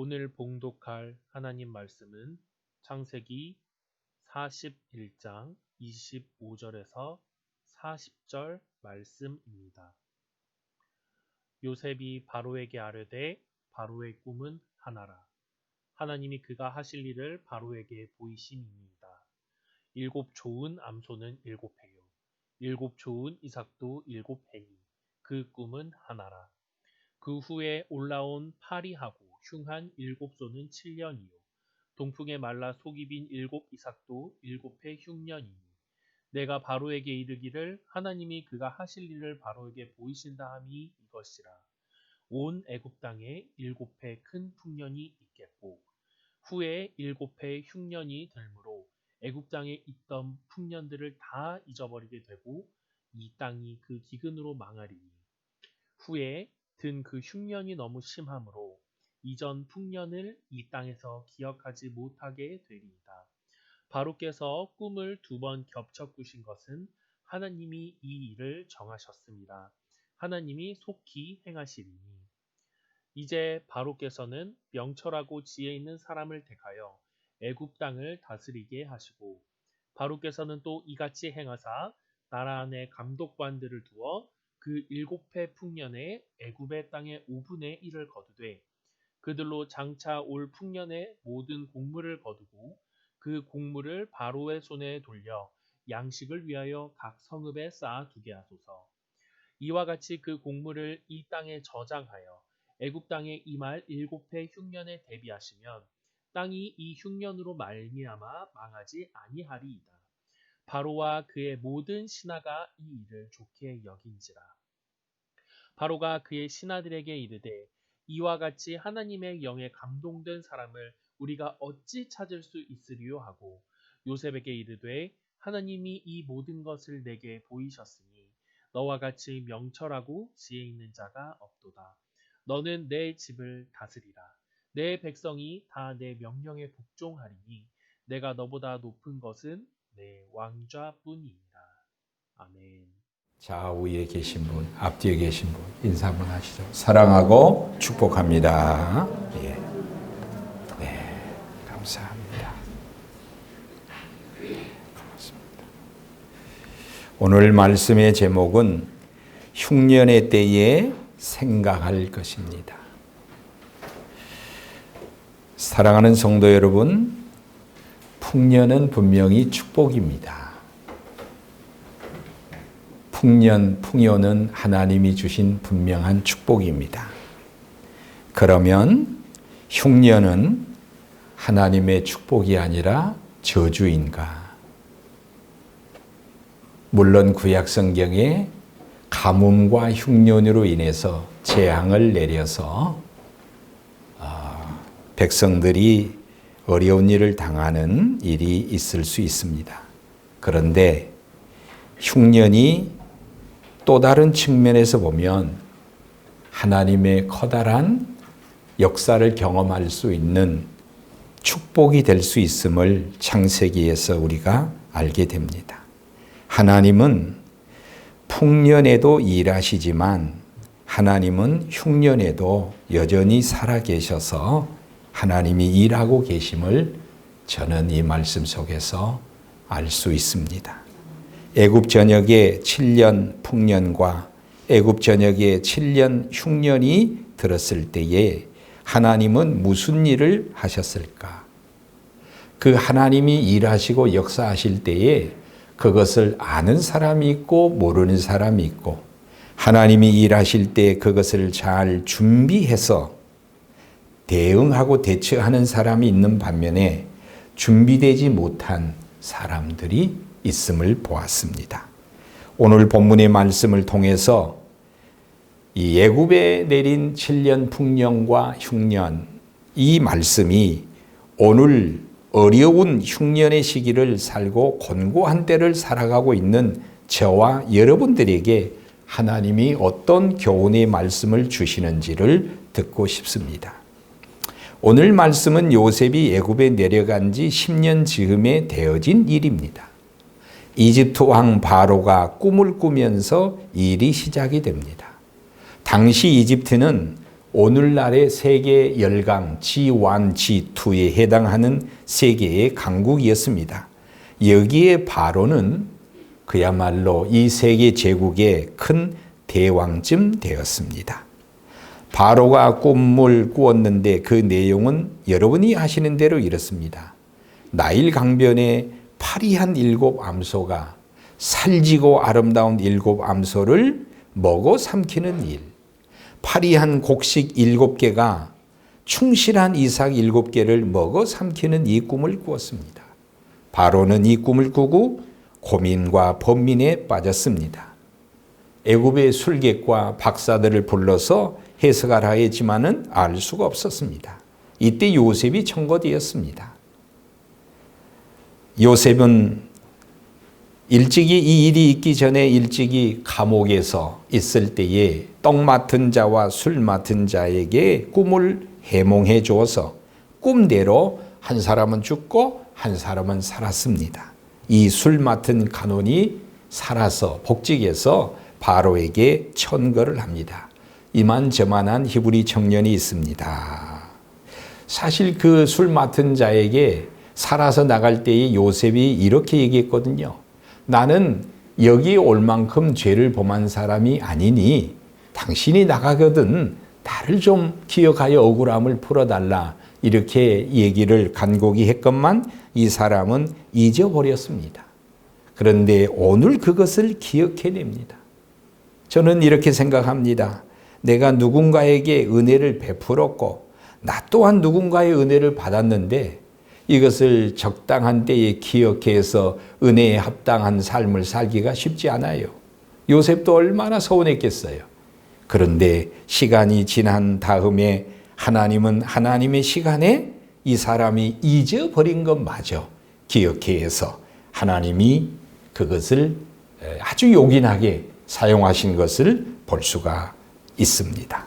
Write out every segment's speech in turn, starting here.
오늘 봉독할 하나님 말씀은 창세기 41장 25절에서 40절 말씀입니다. 요셉이 바로에게 아뢰되 바로의 꿈은 하나라. 하나님이 그가 하실 일을 바로에게 보이심이니이다. 7 좋은 암소는 7회요. 7 좋은 이삭도 7회니 그 꿈은 하나라. 그 후에 올라온 파리하고 흉한 7소는 7년이요. 동풍에 말라 속이 빈 7 이삭도 7회 흉년이니 내가 바로에게 이르기를 하나님이 그가 하실 일을 바로에게 보이신다 함이 이것이라. 온 애굽 땅에 7회 큰 풍년이 있겠고 후에 7회 흉년이 들므로 애굽 땅에 있던 풍년들을 다 잊어버리게 되고 이 땅이 그 기근으로 망하리니 후에 든 그 흉년이 너무 심함으로 이전 풍년을 이 땅에서 기억하지 못하게 되리이다. 바로께서 꿈을 2번 겹쳐 꾸신 것은 하나님이 이 일을 정하셨습니다. 하나님이 속히 행하시리니 이제 바로께서는 명철하고 지혜 있는 사람을 택하여 애굽 땅을 다스리게 하시고 바로께서는 또 이같이 행하사 나라 안에 감독관들을 두어 그 7회 풍년에 애굽의 땅의 5분의 1을 거두되 그들로 장차 올 풍년의 모든 곡물을 거두고 그 곡물을 바로의 손에 돌려 양식을 위하여 각 성읍에 쌓아 두게 하소서. 이와 같이 그 곡물을 이 땅에 저장하여 애굽 땅에 임할 7회 흉년에 대비하시면 땅이 이 흉년으로 말미암아 망하지 아니하리이다. 바로와 그의 모든 신하가 이 일을 좋게 여긴지라. 바로가 그의 신하들에게 이르되 이와 같이 하나님의 영에 감동된 사람을 우리가 어찌 찾을 수 있으리요 하고 요셉에게 이르되 하나님이 이 모든 것을 내게 보이셨으니 너와 같이 명철하고 지혜 있는 자가 없도다. 너는 내 집을 다스리라. 내 백성이 다 내 명령에 복종하리니 내가 너보다 높은 것은 내 왕좌뿐이니라. 아멘. 좌우에 계신 분, 앞뒤에 계신 분 인사 한번 하시죠. 사랑하고 축복합니다. 예. 네, 감사합니다. 고맙습니다. 오늘 말씀의 제목은 흉년의 때에 생각할 것입니다. 사랑하는 성도 여러분, 풍년은 분명히 축복입니다. 풍요는 하나님이 주신 분명한 축복입니다. 그러면 흉년은 하나님의 축복이 아니라 저주인가? 물론 구약 성경에 가뭄과 흉년으로 인해서 재앙을 내려서 백성들이 어려운 일을 당하는 일이 있을 수 있습니다. 그런데 흉년이 또 다른 측면에서 보면 하나님의 커다란 역사를 경험할 수 있는 축복이 될 수 있음을 창세기에서 우리가 알게 됩니다. 하나님은 풍년에도 일하시지만 하나님은 흉년에도 여전히 살아계셔서 하나님이 일하고 계심을 저는 이 말씀 속에서 알 수 있습니다. 애굽 전역에 7년 풍년과 애굽 전역에 7년 흉년이 들었을 때에 하나님은 무슨 일을 하셨을까? 그 하나님이 일하시고 역사하실 때에 그것을 아는 사람이 있고 모르는 사람이 있고 하나님이 일하실 때 그것을 잘 준비해서 대응하고 대처하는 사람이 있는 반면에 준비되지 못한 사람들이 있음을 보았습니다. 오늘 본문의 말씀을 통해서 이 애굽에 내린 7년 풍년과 흉년, 이 말씀이 오늘 어려운 흉년의 시기를 살고 곤고한 때를 살아가고 있는 저와 여러분들에게 하나님이 어떤 교훈의 말씀을 주시는지를 듣고 싶습니다. 오늘 말씀은 요셉이 애굽에 내려간 지 10년 즈음에 되어진 일입니다. 이집트 왕 바로가 꿈을 꾸면서 일이 시작이 됩니다. 당시 이집트는 오늘날의 세계 열강 G1, G2에 해당하는 세계의 강국이었습니다. 여기에 바로는 그야말로 이 세계 제국의 큰 대왕쯤 되었습니다. 바로가 꿈을 꾸었는데 그 내용은 여러분이 아시는 대로 이렇습니다. 나일 강변에 파리한 7 암소가 살지고 아름다운 7 암소를 먹어 삼키는 일, 파리한 곡식 7개가 충실한 이삭 7개를 먹어 삼키는 이 꿈을 꾸었습니다. 바로는 이 꿈을 꾸고 고민과 번민에 빠졌습니다. 애굽의 술객과 박사들을 불러서 해석하라 했지만은 알 수가 없었습니다. 이때 요셉이 청거되었습니다. 요셉은 일찍이 이 일이 있기 전에 일찍이 감옥에서 있을 때에 떡 맡은 자와 술 맡은 자에게 꿈을 해몽해 주어서 꿈대로 한 사람은 죽고 한 사람은 살았습니다. 이 술 맡은 간원이 살아서 복직해서 바로에게 천거를 합니다. 이만저만한 히브리 청년이 있습니다. 사실 그 술 맡은 자에게 살아서 나갈 때에 요셉이 이렇게 얘기했거든요. 나는 여기에 올 만큼 죄를 범한 사람이 아니니 당신이 나가거든 나를 좀 기억하여 억울함을 풀어달라, 이렇게 얘기를 간곡히 했건만 이 사람은 잊어버렸습니다. 그런데 오늘 그것을 기억해냅니다. 저는 이렇게 생각합니다. 내가 누군가에게 은혜를 베풀었고 나 또한 누군가의 은혜를 받았는데 이것을 적당한 때에 기억해서 은혜에 합당한 삶을 살기가 쉽지 않아요. 요셉도 얼마나 서운했겠어요. 그런데 시간이 지난 다음에 하나님은 하나님의 시간에 이 사람이 잊어버린 것마저 기억해서 하나님이 그것을 아주 요긴하게 사용하신 것을 볼 수가 있습니다.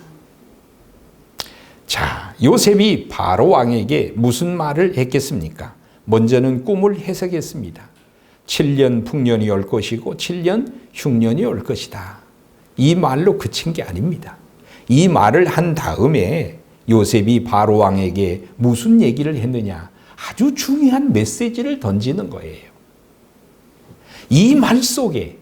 자, 요셉이 바로 왕에게 무슨 말을 했겠습니까? 먼저는 꿈을 해석했습니다. 7년 풍년이 올 것이고 7년 흉년이 올 것이다. 이 말로 그친 게 아닙니다. 이 말을 한 다음에 요셉이 바로 왕에게 무슨 얘기를 했느냐? 아주 중요한 메시지를 던지는 거예요. 이 말 속에,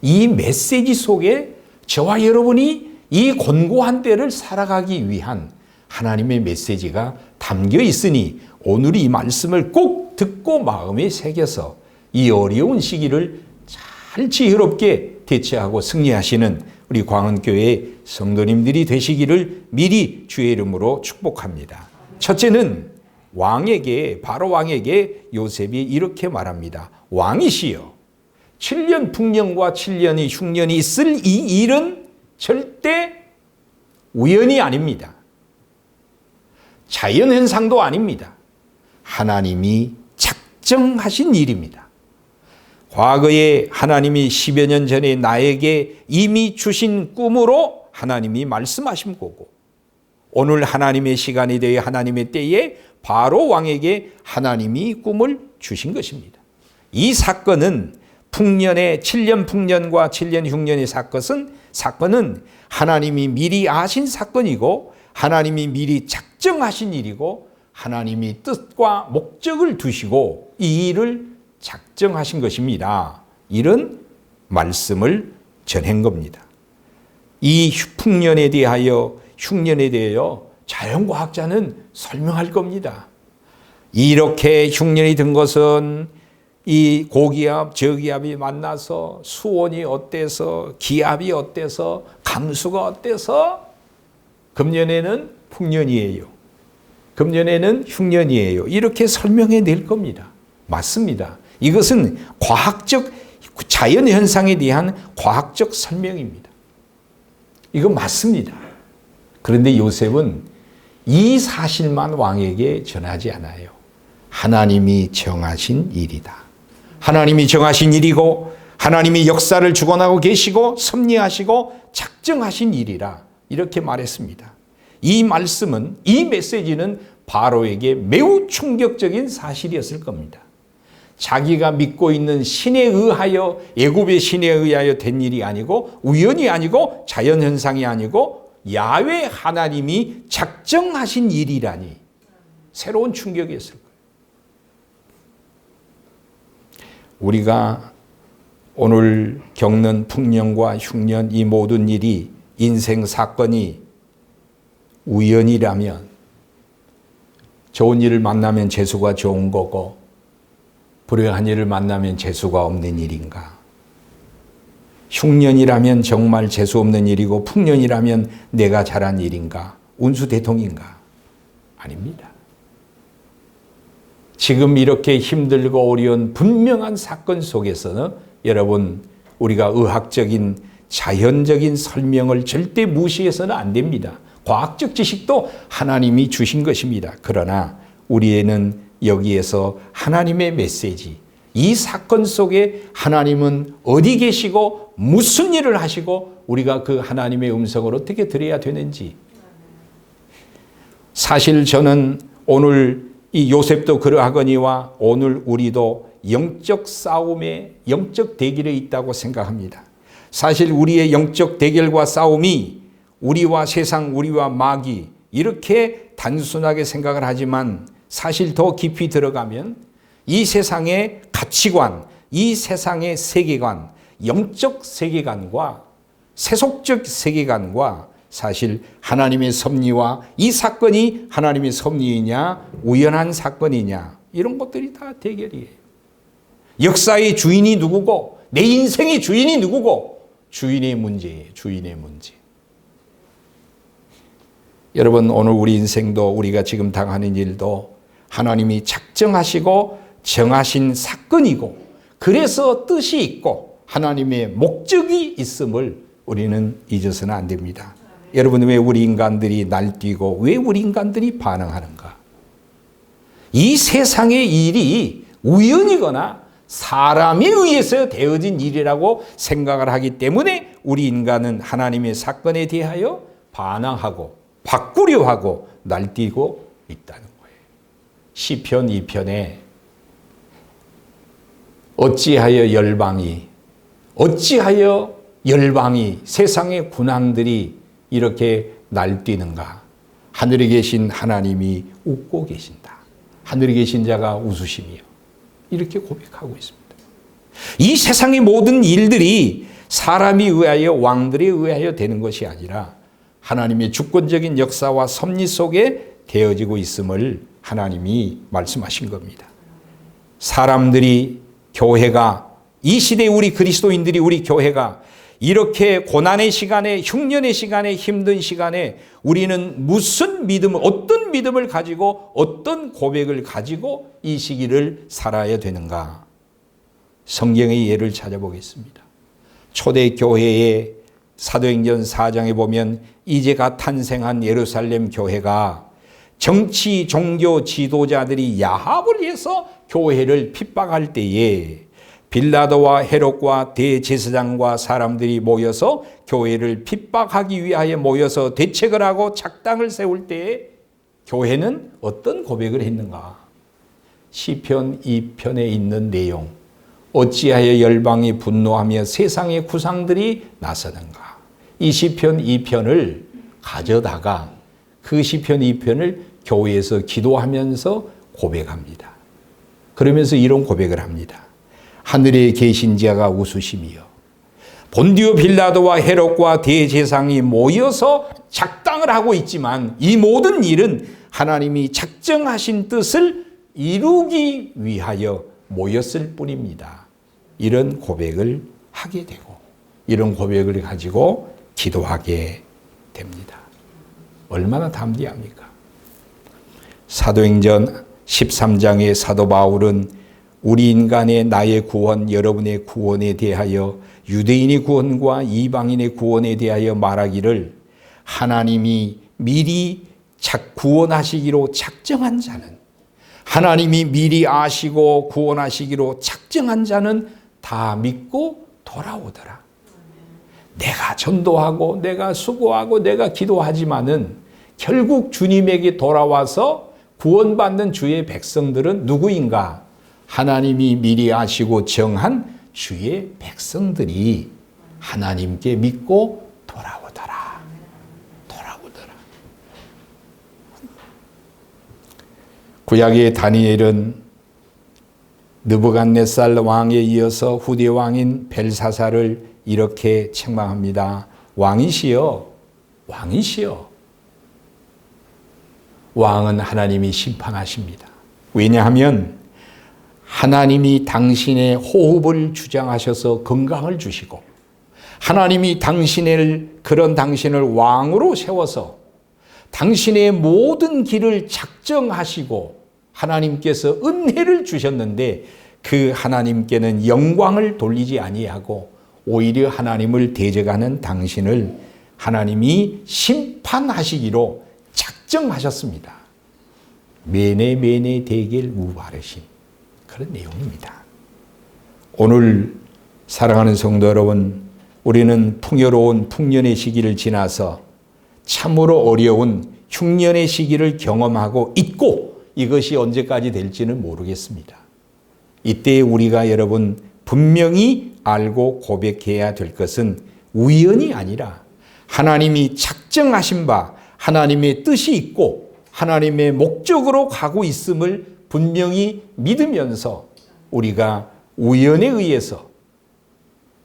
이 메시지 속에 저와 여러분이 이 곤고한 때를 살아가기 위한 하나님의 메시지가 담겨 있으니 오늘 이 말씀을 꼭 듣고 마음에 새겨서 이 어려운 시기를 잘 지혜롭게 대처하고 승리하시는 우리 광원교회 성도님들이 되시기를 미리 주의 이름으로 축복합니다. 첫째는 왕에게, 바로 왕에게 요셉이 이렇게 말합니다. 왕이시여, 7년 풍년과 7년이 흉년이 있을 이 일은 절대 우연이 아닙니다. 자연현상도 아닙니다. 하나님이 작정하신 일입니다. 과거에 하나님이 10여 년 전에 나에게 이미 주신 꿈으로 하나님이 말씀하신 거고, 오늘 하나님의 시간이 되어 하나님의 때에 바로 왕에게 하나님이 꿈을 주신 것입니다. 이 사건은 풍년의 7년 풍년과 7년 흉년의 사건은 하나님이 미리 아신 사건이고 하나님이 미리 작정하신 일이고 하나님이 뜻과 목적을 두시고 이 일을 작정하신 것입니다. 이런 말씀을 전한 겁니다. 이 풍년에 대하여 흉년에 대하여 자연과학자는 설명할 겁니다. 이렇게 흉년이 든 것은 이 고기압, 저기압이 만나서 수온이 어때서, 기압이 어때서, 강수가 어때서 금년에는 풍년이에요. 금년에는 흉년이에요. 이렇게 설명해 낼 겁니다. 맞습니다. 이것은 과학적, 자연현상에 대한 과학적 설명입니다. 이건 맞습니다. 그런데 요셉은 이 사실만 왕에게 전하지 않아요. 하나님이 정하신 일이다. 하나님이 정하신 일이고 하나님이 역사를 주관하고 계시고 섭리하시고 작정하신 일이라 이렇게 말했습니다. 이 말씀은, 이 메시지는 바로에게 매우 충격적인 사실이었을 겁니다. 자기가 믿고 있는 신에 의하여, 애굽의 신에 의하여 된 일이 아니고 우연이 아니고 자연현상이 아니고 야훼 하나님이 작정하신 일이라니 새로운 충격이었을 거예요. 우리가 오늘 겪는 풍년과 흉년 이 모든 일이 인생 사건이 우연이라면 좋은 일을 만나면 재수가 좋은 거고 불행한 일을 만나면 재수가 없는 일인가? 흉년이라면 정말 재수 없는 일이고 풍년이라면 내가 잘한 일인가? 운수대통인가? 아닙니다. 지금 이렇게 힘들고 어려운 분명한 사건 속에서는 여러분 우리가 의학적인 자연적인 설명을 절대 무시해서는 안 됩니다. 과학적 지식도 하나님이 주신 것입니다. 그러나 우리에는 여기에서 하나님의 메시지, 이 사건 속에 하나님은 어디 계시고 무슨 일을 하시고 우리가 그 하나님의 음성을 어떻게 들어야 되는지. 사실 저는 오늘 이 요셉도 그러하거니와 오늘 우리도 영적 싸움에 영적 대결에 있다고 생각합니다. 사실 우리의 영적 대결과 싸움이 우리와 세상, 우리와 마귀 이렇게 단순하게 생각을 하지만 사실 더 깊이 들어가면 이 세상의 가치관, 이 세상의 세계관, 영적 세계관과 세속적 세계관과 사실 하나님의 섭리와 이 사건이 하나님의 섭리이냐 우연한 사건이냐 이런 것들이 다 대결이에요. 역사의 주인이 누구고 내 인생의 주인이 누구고 주인의 문제예요. 주인의 문제. 여러분 오늘 우리 인생도 우리가 지금 당하는 일도 하나님이 작정하시고 정하신 사건이고 그래서 뜻이 있고 하나님의 목적이 있음을 우리는 잊어서는 안 됩니다. 여러분 왜 우리 인간들이 날뛰고 왜 우리 인간들이 반응하는가? 이 세상의 일이 우연이거나 사람에 의해서 되어진 일이라고 생각을 하기 때문에 우리 인간은 하나님의 사건에 대하여 반항하고 바꾸려 하고 날뛰고 있다는 거예요. 시편 2편에 어찌하여 열방이 세상의 군왕들이 이렇게 날뛰는가? 하늘에 계신 하나님이 웃고 계신다. 하늘에 계신 자가 웃으시며 이렇게 고백하고 있습니다. 이 세상의 모든 일들이 사람에 의하여 왕들에 의하여 되는 것이 아니라 하나님의 주권적인 역사와 섭리 속에 되어지고 있음을 하나님이 말씀하신 겁니다. 사람들이 교회가 이 시대 우리 그리스도인들이 우리 교회가 이렇게 고난의 시간에 흉년의 시간에 힘든 시간에 우리는 무슨 믿음을 어떤 믿음을 가지고 어떤 고백을 가지고 이 시기를 살아야 되는가? 성경의 예를 찾아보겠습니다. 초대교회의 사도행전 4장에 보면 이제가 탄생한 예루살렘 교회가 정치 종교 지도자들이 야합을 해서 교회를 핍박할 때에 빌라도와 헤롯과 대제사장과 사람들이 모여서 교회를 핍박하기 위하여 모여서 대책을 하고 작당을 세울 때에 교회는 어떤 고백을 했는가? 시편 2편에 있는 내용. 어찌하여 열방이 분노하며 세상의 구상들이 나서는가? 이 시편 2편을 가져다가 그 시편 2편을 교회에서 기도하면서 고백합니다. 그러면서 이런 고백을 합니다. 하늘에 계신 자가 웃으시며 본디오 빌라도와 헤롯과 대제사장이 모여서 작당을 하고 있지만 이 모든 일은 하나님이 작정하신 뜻을 이루기 위하여 모였을 뿐입니다. 이런 고백을 하게 되고 이런 고백을 가지고 기도하게 됩니다. 얼마나 담대합니까? 사도행전 13장의 사도 바울은 우리 인간의 나의 구원, 여러분의 구원에 대하여 유대인의 구원과 이방인의 구원에 대하여 말하기를 하나님이 미리 구원하시기로 작정한 자는 하나님이 미리 아시고 구원하시기로 작정한 자는 다 믿고 돌아오더라. 내가 전도하고 내가 수고하고 내가 기도하지만은 결국 주님에게 돌아와서 구원받는 주의 백성들은 누구인가? 하나님이 미리 아시고 정한 주의 백성들이 하나님께 믿고 돌아오더라. 구약의 다니엘은 느부갓네살 왕에 이어서 후대 왕인 벨사살을 이렇게 책망합니다. 왕이시여, 왕이시여. 왕은 하나님이 심판하십니다. 왜냐하면 하나님이 당신의 호흡을 주장하셔서 건강을 주시고, 하나님이 그런 당신을 왕으로 세워서 당신의 모든 길을 작정하시고 하나님께서 은혜를 주셨는데, 그 하나님께는 영광을 돌리지 아니하고 오히려 하나님을 대적하는 당신을 하나님이 심판하시기로 작정하셨습니다. 매네 대길 우바르심, 그런 내용입니다. 오늘 사랑하는 성도 여러분, 우리는 풍요로운 풍년의 시기를 지나서 참으로 어려운 흉년의 시기를 경험하고 있고, 이것이 언제까지 될지는 모르겠습니다. 이때 우리가 여러분 분명히 알고 고백해야 될 것은 우연이 아니라 하나님이 작정하신 바, 하나님의 뜻이 있고 하나님의 목적으로 가고 있음을 분명히 믿으면서, 우리가 우연에 의해서,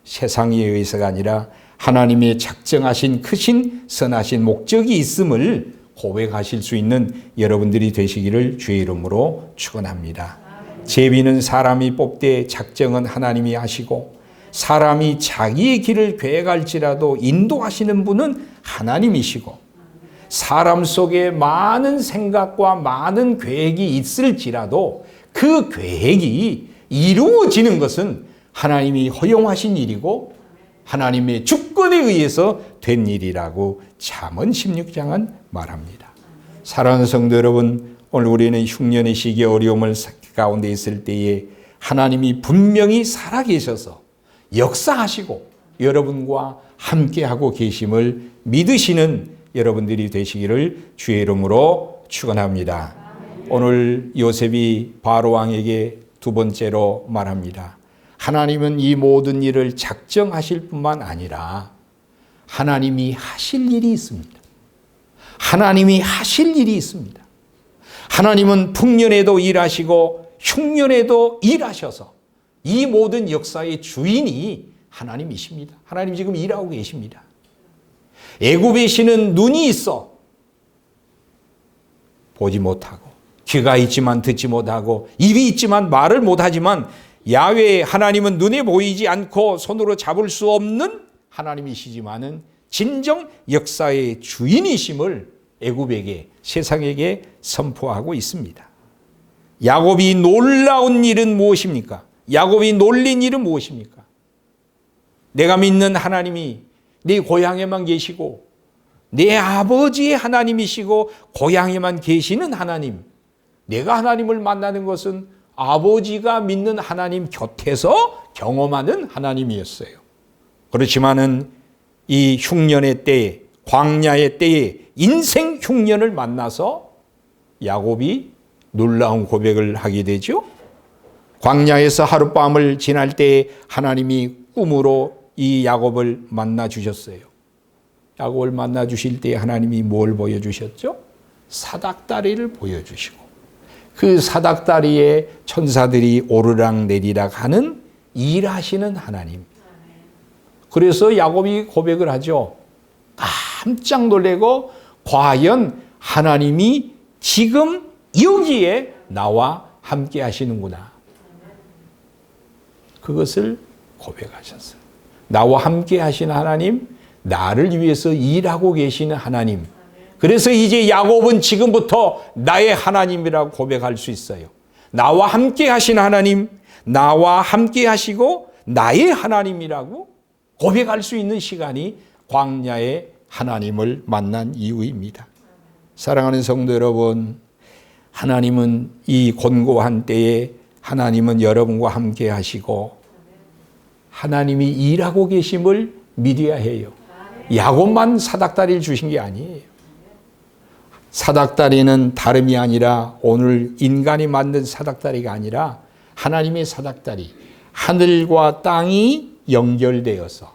세상에 의해서가 아니라 하나님의 작정하신 크신 선하신 목적이 있음을 고백하실 수 있는 여러분들이 되시기를 주의 이름으로 축원합니다. 제비는 사람이 뽑되 작정은 하나님이 하시고, 사람이 자기의 길을 계획할지라도 인도하시는 분은 하나님이시고, 사람 속에 많은 생각과 많은 계획이 있을지라도 그 계획이 이루어지는 것은 하나님이 허용하신 일이고 하나님의 주권에 의해서 된 일이라고 잠언 16장은 말합니다. 사랑하는 성도 여러분, 오늘 우리는 흉년의 시기 어려움을 가운데 있을 때에 하나님이 분명히 살아계셔서 역사하시고 여러분과 함께하고 계심을 믿으시는 여러분들이 되시기를 주의 이름으로 축원합니다. 오늘 요셉이 바로 왕에게 두 번째로 말합니다. 하나님은 이 모든 일을 작정하실 뿐만 아니라 하나님이 하실 일이 있습니다. 하나님이 하실 일이 있습니다. 하나님은 풍년에도 일하시고 흉년에도 일하셔서 이 모든 역사의 주인이 하나님이십니다. 하나님 지금 일하고 계십니다. 애굽의 신은 눈이 있어 보지 못하고, 귀가 있지만 듣지 못하고, 입이 있지만 말을 못하지만, 야훼 하나님은 눈에 보이지 않고 손으로 잡을 수 없는 하나님이시지만은 진정 역사의 주인이심을 애굽에게, 세상에게 선포하고 있습니다. 야곱이 놀라운 일은 무엇입니까? 야곱이 놀린 일은 무엇입니까? 내가 믿는 하나님이 내 고향에만 계시고 내 아버지의 하나님이시고 고향에만 계시는 하나님, 내가 하나님을 만나는 것은 아버지가 믿는 하나님 곁에서 경험하는 하나님이었어요. 그렇지만은 이 흉년의 때에, 광야의 때에 인생 흉년을 만나서 야곱이 놀라운 고백을 하게 되죠. 광야에서 하룻밤을 지날 때에 하나님이 꿈으로 이 야곱을 만나 주셨어요. 야곱을 만나 주실 때 하나님이 뭘 보여주셨죠? 사닥다리를 보여주시고, 그 사닥다리에 천사들이 오르락 내리락 하는 일하시는 하나님. 그래서 야곱이 고백을 하죠. 깜짝 놀래고, 과연 하나님이 지금 여기에 나와 함께 하시는구나. 그것을 고백하셨어요. 나와 함께 하시는 하나님, 나를 위해서 일하고 계시는 하나님. 그래서 이제 야곱은 지금부터 나의 하나님이라고 고백할 수 있어요. 나와 함께 하신 하나님, 나와 함께 하시고 나의 하나님이라고 고백할 수 있는 시간이 광야의 하나님을 만난 이유입니다. 사랑하는 성도 여러분, 하나님은 이 곤고한 때에 하나님은 여러분과 함께 하시고 하나님이 일하고 계심을 믿어야 해요. 야곱만 사닥다리를 주신 게 아니에요. 사닥다리는 다름이 아니라 오늘 인간이 만든 사닥다리가 아니라 하나님의 사닥다리, 하늘과 땅이 연결되어서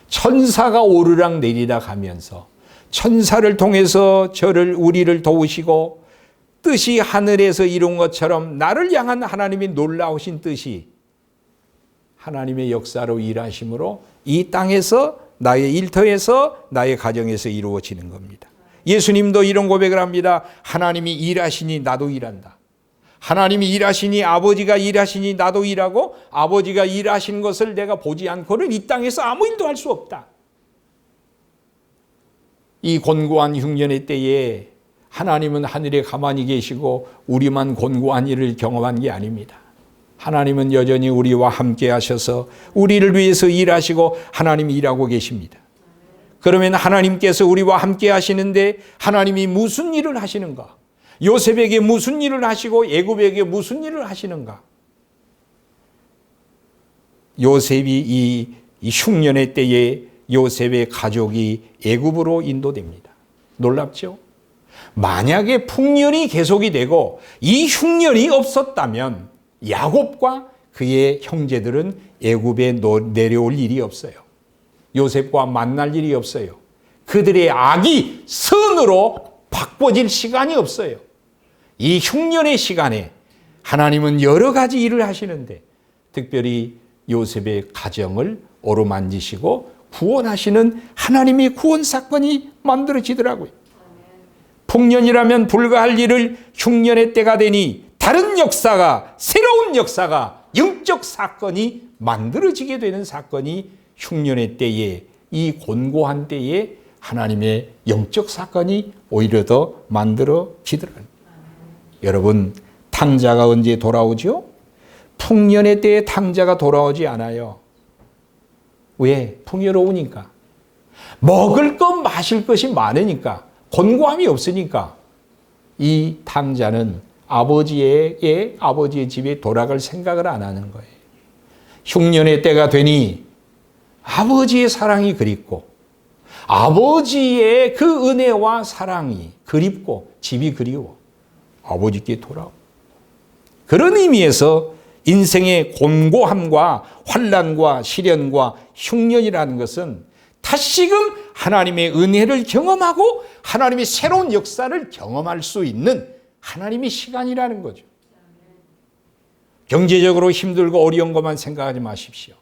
천사가 오르락 내리락 하면서 천사를 통해서 우리를 도우시고 뜻이 하늘에서 이룬 것처럼 나를 향한 하나님의 놀라우신 뜻이 하나님의 역사로 일하심으로 이 땅에서 나의 일터에서 나의 가정에서 이루어지는 겁니다. 예수님도 이런 고백을 합니다. 하나님이 일하시니 나도 일한다. 하나님이 일하시니 아버지가 일하시니 나도 일하고 아버지가 일하신 것을 내가 보지 않고는 이 땅에서 아무 일도 할 수 없다. 이 곤고한 흉년의 때에 하나님은 하늘에 가만히 계시고 우리만 곤고한 일을 경험한 게 아닙니다. 하나님은 여전히 우리와 함께 하셔서 우리를 위해서 일하시고 하나님이 일하고 계십니다. 그러면 하나님께서 우리와 함께 하시는데 하나님이 무슨 일을 하시는가? 요셉에게 무슨 일을 하시고 애굽에게 무슨 일을 하시는가? 요셉이 이 흉년의 때에 요셉의 가족이 애굽으로 인도됩니다. 놀랍죠? 만약에 풍년이 계속이 되고 이 흉년이 없었다면 야곱과 그의 형제들은 애굽에 내려올 일이 없어요. 요셉과 만날 일이 없어요. 그들의 악이 선으로 바꿔질 시간이 없어요. 이 흉년의 시간에 하나님은 여러 가지 일을 하시는데 특별히 요셉의 가정을 어루만지시고 구원하시는 하나님의 구원 사건이 만들어지더라고요. 풍년이라면 불가할 일을 흉년의 때가 되니 다른 역사가, 새로운 역사가, 영적 사건이 만들어지게 되는 사건이 흉년의 때에, 이 곤고한 때에 하나님의 영적 사건이 오히려 더 만들어지더라고요. 여러분, 탕자가 언제 돌아오죠? 풍년의 때에 탕자가 돌아오지 않아요. 왜? 풍요로우니까. 먹을 것, 마실 것이 많으니까. 곤고함이 없으니까. 이 탕자는 아버지의 집에 돌아갈 생각을 안 하는 거예요. 흉년의 때가 되니 아버지의 사랑이 그립고 아버지의 그 은혜와 사랑이 그립고 집이 그리워 아버지께 돌아오고 그런 의미에서 인생의 곤고함과 환난과 시련과 흉년이라는 것은 다시금 하나님의 은혜를 경험하고 하나님의 새로운 역사를 경험할 수 있는 하나님의 시간이라는 거죠. 경제적으로 힘들고 어려운 것만 생각하지 마십시오.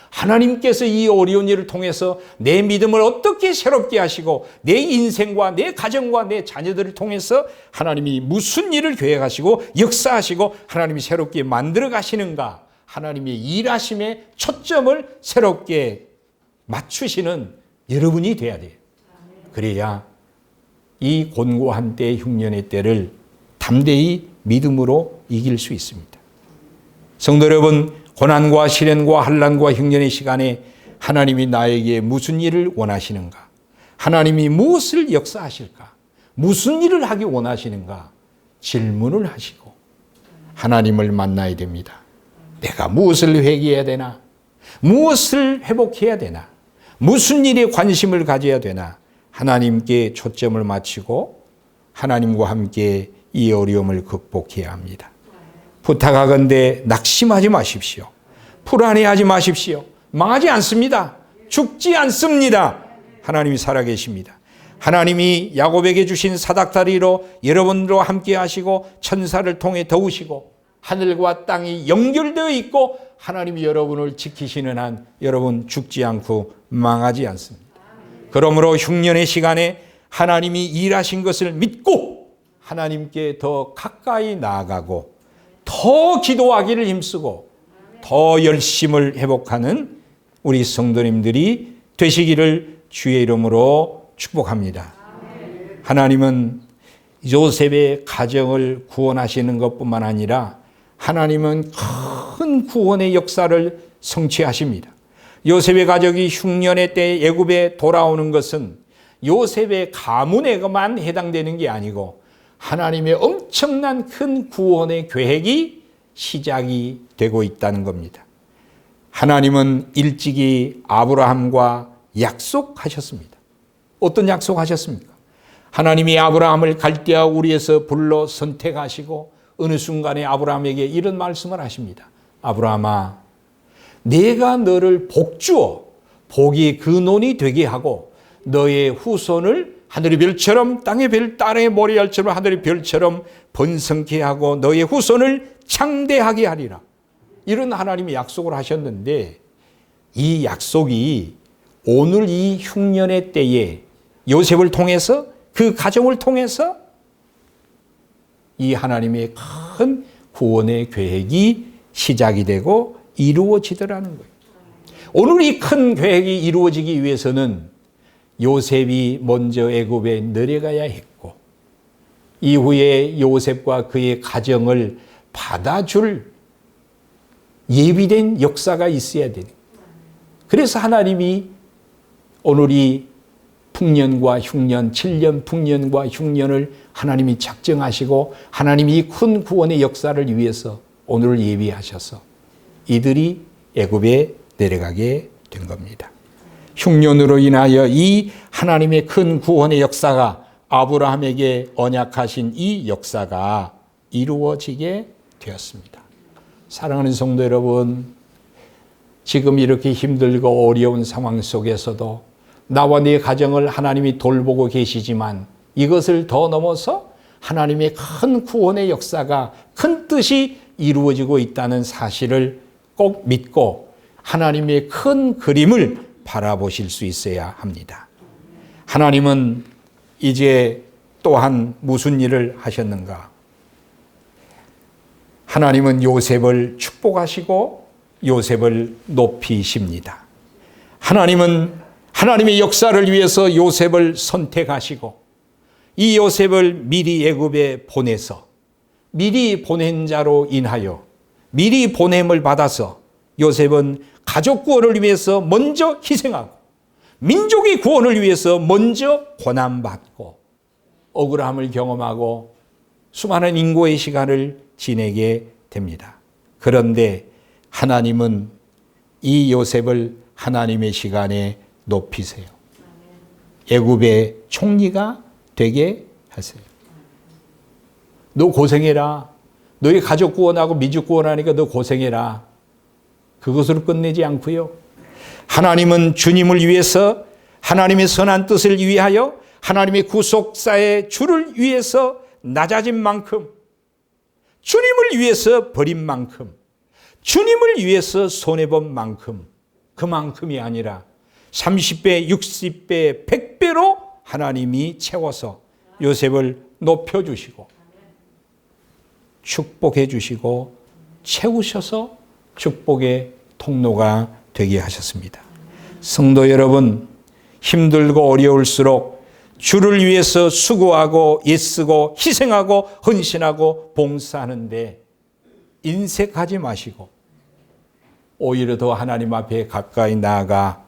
하나님께서 이 어려운 일을 통해서 내 믿음을 어떻게 새롭게 하시고 내 인생과 내 가정과 내 자녀들을 통해서 하나님이 무슨 일을 계획하시고 역사하시고 하나님이 새롭게 만들어 가시는가, 하나님의 일하심에 초점을 새롭게 맞추시는 여러분이 돼야 돼요. 그래야 이 곤고한 때 흉년의 때를 담대히 믿음으로 이길 수 있습니다. 성도 여러분, 고난과 시련과 환난과 흉년의 시간에 하나님이 나에게 무슨 일을 원하시는가? 하나님이 무엇을 역사하실까? 무슨 일을 하기 원하시는가? 질문을 하시고 하나님을 만나야 됩니다. 내가 무엇을 회개해야 되나? 무엇을 회복해야 되나? 무슨 일에 관심을 가져야 되나? 하나님께 초점을 맞추고 하나님과 함께 이 어려움을 극복해야 합니다. 부탁하건대 낙심하지 마십시오. 불안해하지 마십시오. 망하지 않습니다. 죽지 않습니다. 하나님이 살아계십니다. 하나님이 야곱에게 주신 사닥다리로 여러분들과 함께 하시고 천사를 통해 도우시고 하늘과 땅이 연결되어 있고 하나님이 여러분을 지키시는 한 여러분 죽지 않고 망하지 않습니다. 그러므로 흉년의 시간에 하나님이 일하신 것을 믿고 하나님께 더 가까이 나아가고 더 기도하기를 힘쓰고 더 열심을 회복하는 우리 성도님들이 되시기를 주의 이름으로 축복합니다. 하나님은 요셉의 가정을 구원하시는 것뿐만 아니라 하나님은 큰 구원의 역사를 성취하십니다. 요셉의 가족이 흉년의 때 애굽에 돌아오는 것은 요셉의 가문에만 해당되는 게 아니고 하나님의 엄청난 큰 구원의 계획이 시작이 되고 있다는 겁니다. 하나님은 일찍이 아브라함과 약속하셨습니다. 어떤 약속하셨습니까? 하나님이 아브라함을 갈대아 우리에서 불러 선택하시고 어느 순간에 아브라함에게 이런 말씀을 하십니다. 아브라함아, 내가 너를 복주어 복의 근원이 되게 하고 너의 후손을 하늘의 별처럼 땅의 모래알처럼 하늘의 별처럼 번성케 하고 너의 후손을 창대하게 하리라. 이런 하나님이 약속을 하셨는데 이 약속이 오늘 이 흉년의 때에 요셉을 통해서 그 가정을 통해서 이 하나님의 큰 구원의 계획이 시작이 되고 이루어지더라는 거예요. 오늘 이 큰 계획이 이루어지기 위해서는 요셉이 먼저 애굽에 내려가야 했고 이후에 요셉과 그의 가정을 받아줄 예비된 역사가 있어야 되는. 그래서 하나님이 오늘 이 풍년과 흉년, 7년 풍년과 흉년을 하나님이 작정하시고 하나님이 이 큰 구원의 역사를 위해서 오늘을 예비하셔서 이들이 애굽에 내려가게 된 겁니다. 흉년으로 인하여 이 하나님의 큰 구원의 역사가 아브라함에게 언약하신 이 역사가 이루어지게 되었습니다. 사랑하는 성도 여러분, 지금 이렇게 힘들고 어려운 상황 속에서도 나와 네 가정을 하나님이 돌보고 계시지만 이것을 더 넘어서 하나님의 큰 구원의 역사가 큰 뜻이 이루어지고 있다는 사실을 꼭 믿고 하나님의 큰 그림을 바라보실 수 있어야 합니다. 하나님은 이제 또한 무슨 일을 하셨는가? 하나님은 요셉을 축복하시고 요셉을 높이십니다. 하나님은 하나님의 역사를 위해서 요셉을 선택하시고 이 요셉을 미리 애굽에 보내서 미리 보낸 자로 인하여 미리 보냄을 받아서 요셉은 가족 구원을 위해서 먼저 희생하고 민족의 구원을 위해서 먼저 고난받고 억울함을 경험하고 수많은 인고의 시간을 지내게 됩니다. 그런데 하나님은 이 요셉을 하나님의 시간에 높이세요. 애굽의 총리가 되게 하세요. 너 고생해라. 너의 가족 구원하고 민족 구원하니까 너 고생해라. 그것으로 끝내지 않고요. 하나님은 주님을 위해서 하나님의 선한 뜻을 위하여 하나님의 구속사의 주를 위해서 낮아진 만큼 주님을 위해서 버린 만큼 주님을 위해서 손해본 만큼 그만큼이 아니라 30배, 60배, 100배로 하나님이 채워서 요셉을 높여주시고 축복해 주시고 채우셔서 축복의 통로가 되게 하셨습니다. 성도 여러분, 힘들고 어려울수록 주를 위해서 수고하고 애쓰고 희생하고 헌신하고 봉사하는데 인색하지 마시고 오히려 더 하나님 앞에 가까이 나아가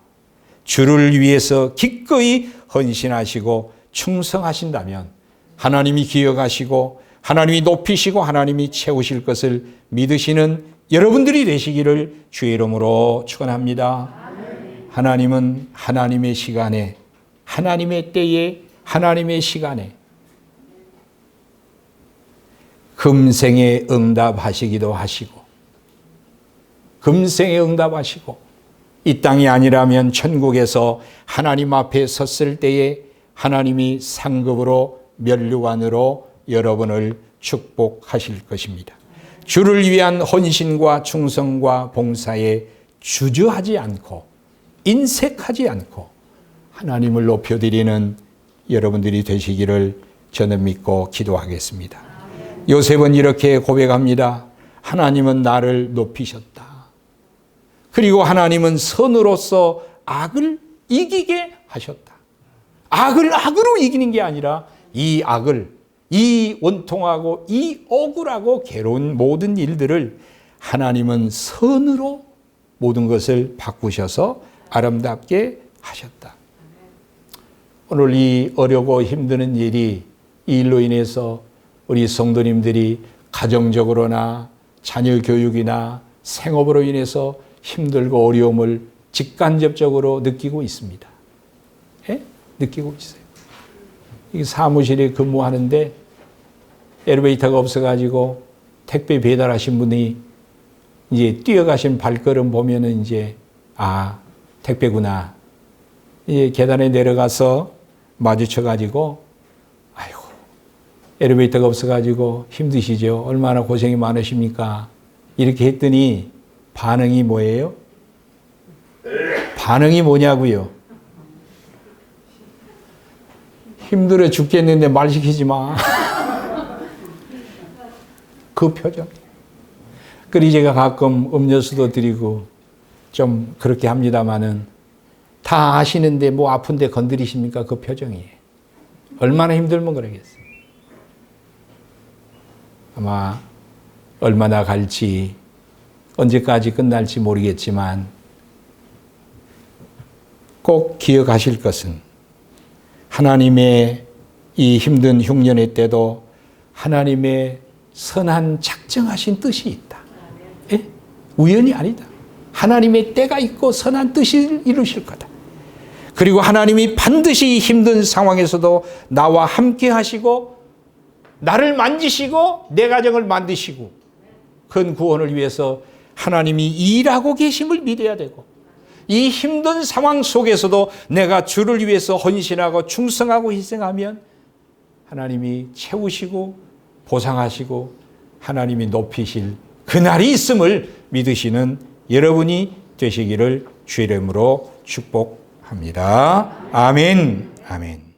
주를 위해서 기꺼이 헌신하시고 충성하신다면 하나님이 기억하시고 하나님이 높이시고 하나님이 채우실 것을 믿으시는 여러분들이 되시기를 주의 이름으로 축원합니다. 하나님은 하나님의 시간에 하나님의 때에 하나님의 시간에 금생에 응답하시기도 하시고 금생에 응답하시고 이 땅이 아니라면 천국에서 하나님 앞에 섰을 때에 하나님이 상급으로 면류관으로 여러분을 축복하실 것입니다. 주를 위한 헌신과 충성과 봉사에 주저하지 않고 인색하지 않고 하나님을 높여드리는 여러분들이 되시기를 저는 믿고 기도하겠습니다. 요셉은 이렇게 고백합니다. 하나님은 나를 높이셨다. 그리고 하나님은 선으로서 악을 이기게 하셨다. 악을 악으로 이기는 게 아니라 이 악을 이 원통하고 이 억울하고 괴로운 모든 일들을 하나님은 선으로 모든 것을 바꾸셔서 아름답게 하셨다. 오늘 이 어렵고 힘드는 일이 이 일로 인해서 우리 성도님들이 가정적으로나 자녀 교육이나 생업으로 인해서 힘들고 어려움을 직간접적으로 느끼고 있습니다. 예? 느끼고 있어요. 이 사무실에 근무하는데 엘리베이터가 없어가지고 택배 배달하신 분이 이제 뛰어가신 발걸음 보면은 이제 택배구나. 이제 계단에 내려가서 마주쳐가지고 아이고 엘리베이터가 없어가지고 힘드시죠? 얼마나 고생이 많으십니까? 이렇게 했더니 반응이 뭐예요? 반응이 뭐냐고요? 힘들어 죽겠는데 말 시키지 마. 그 표정. 그리 제가 가끔 음료수도 드리고 좀 그렇게 합니다마는 다 아시는데 뭐 아픈데 건드리십니까? 그 표정이에요. 얼마나 힘들면 그러겠어요. 아마 얼마나 갈지 언제까지 끝날지 모르겠지만 꼭 기억하실 것은 하나님의 이 힘든 흉년의 때도 하나님의 선한 작정하신 뜻이 있다. 예? 우연이 아니다. 하나님의 때가 있고 선한 뜻을 이루실 거다. 그리고 하나님이 반드시 힘든 상황에서도 나와 함께 하시고 나를 만지시고 내 가정을 만드시고 큰 구원을 위해서 하나님이 일하고 계심을 믿어야 되고 이 힘든 상황 속에서도 내가 주를 위해서 헌신하고 충성하고 희생하면 하나님이 채우시고 보상하시고 하나님이 높이실 그날이 있음을 믿으시는 여러분이 되시기를 주의 이름으로 축복합니다. 아멘. 아멘.